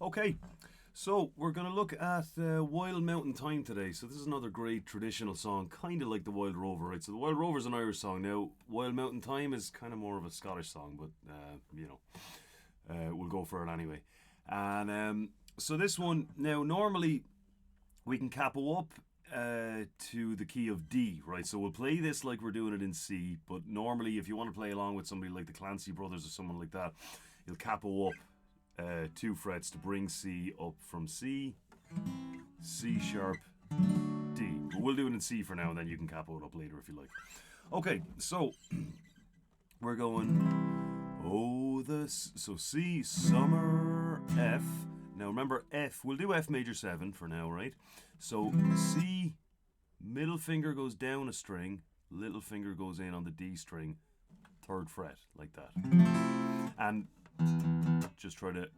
Okay, so we're going to look at Wild Mountain Thyme today. So this is another great traditional song, kind of like the Wild Rover, right? So the Wild Rover is an Irish song. Now, Wild Mountain Thyme is kind of more of a Scottish song, but, we'll go for it anyway. And so this one, now normally we can capo up to the key of D, right? So we'll play this like we're doing it in C, but normally if you want to play along with somebody like the Clancy Brothers or someone like that, you'll capo up 2 frets to bring C up from C, C sharp, D. But we'll do it in C for now, and then you can capo it up later if you like. Okay, so we're going so C, summer, F. Now remember F, we'll do F major 7 for now, right? So C, middle finger goes down a string, little finger goes in on the D string, 3rd fret, like that. And just try to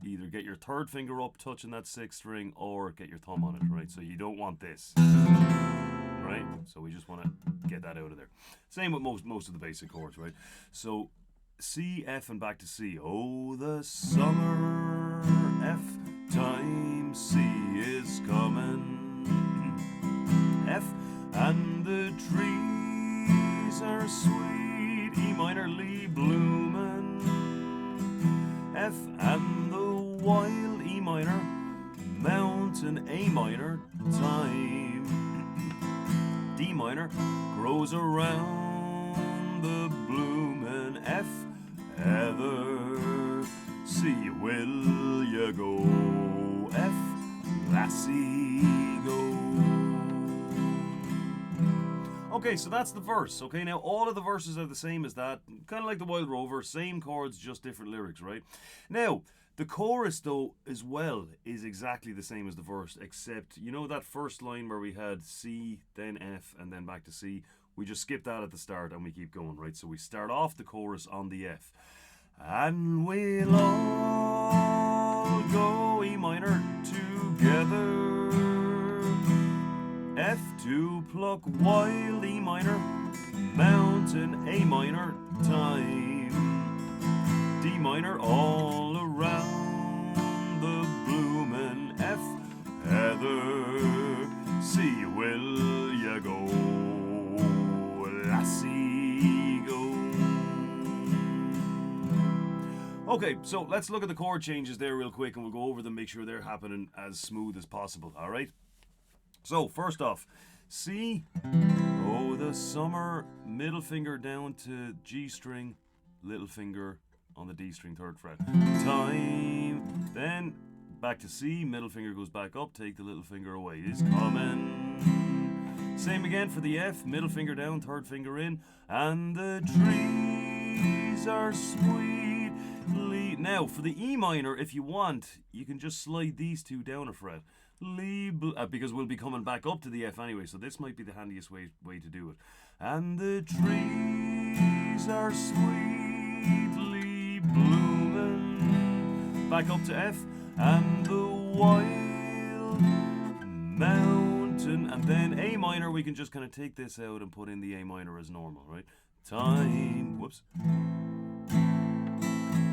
either get your 3rd finger up touching that 6th string or get your thumb on it, right? So you don't want this, right? So we just want to get that out of there. Same with most of the basic chords, right? So C, F, and back to C. Oh, the summer F time, C is coming. F, and the trees are sweet, E minor, Lee bloomin'. F, and the wild E minor, mountain, A minor, time. D minor grows around the bloomin'. F, heather, C, will ya go? F, lassie, go. Okay, so that's the verse. Okay, now all of the verses are the same as that. Kind of like the Wild Rover, same chords, just different lyrics, right? Now, the chorus, though, as well, is exactly the same as the verse, except, you know that first line where we had C, then F, and then back to C? We just skip that at the start and we keep going, right? So we start off the chorus on the F. And we'll all go E minor together. F to pluck wild E minor, mountain A minor, time. D minor all around the bloomin'. F, heather, C, will ya go? Lassie, go. Okay, so let's look at the chord changes there real quick and we'll go over them, make sure they're happening as smooth as possible, alright? So, first off, C, oh, the summer, middle finger down to G string, little finger on the D string, 3rd fret. Time, then back to C, middle finger goes back up, take the little finger away, is coming. Same again for the F, middle finger down, 3rd finger in, and the trees are sweetly. Now, for the E minor, if you want, you can just slide these 2 down a fret. Because we'll be coming back up to the F anyway, so this might be the handiest way to do it. And the trees are sweetly blooming. Back up to F, and the wild mountain, and then A minor, we can just kind of take this out and put in the A minor as normal, right? Time, whoops.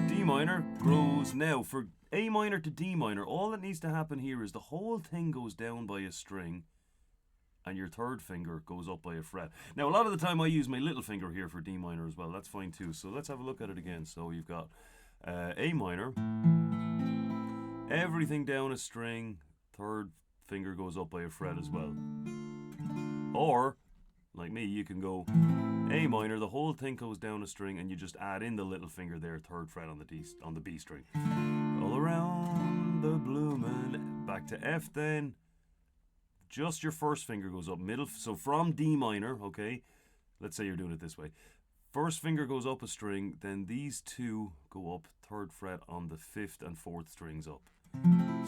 D minor grows. Now for A minor to D minor, all that needs to happen here is the whole thing goes down by a string and your 3rd finger goes up by a fret. Now a lot of the time I use my little finger here for D minor as well, that's fine too. So let's have a look at it again. So you've got A minor, everything down a string, 3rd finger goes up by a fret as well. Or, like me, you can go A minor, the whole thing goes down a string and you just add in the little finger there, 3rd fret on the B string. All around the bloomin'. Back to F then. Just your 1st finger goes up middle. So from D minor, okay, let's say you're doing it this way. 1st finger goes up a string, then these 2 go up 3rd fret on the 5th and 4th strings up.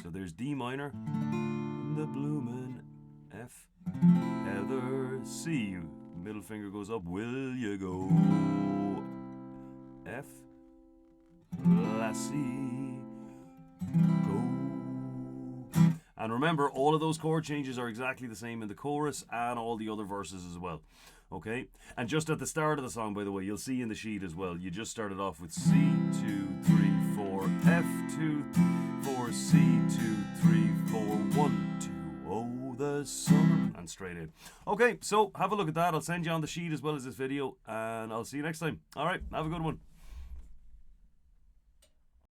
So there's D minor, the bloomin', F, heather, C, middle finger goes up, will you go? F, lassie, go. And remember, all of those chord changes are exactly the same in the chorus and all the other verses as well. Okay? And just at the start of the song, by the way, you'll see in the sheet as well, you just started off with C, 2, 3, 4, F, 2, 4, 4, C, 2, 3, 4, 1, 2. Oh, the summer. And straight in. Okay, so have a look at that. I'll send you on the sheet as well as this video, and I'll see you next time. All right, have a good one.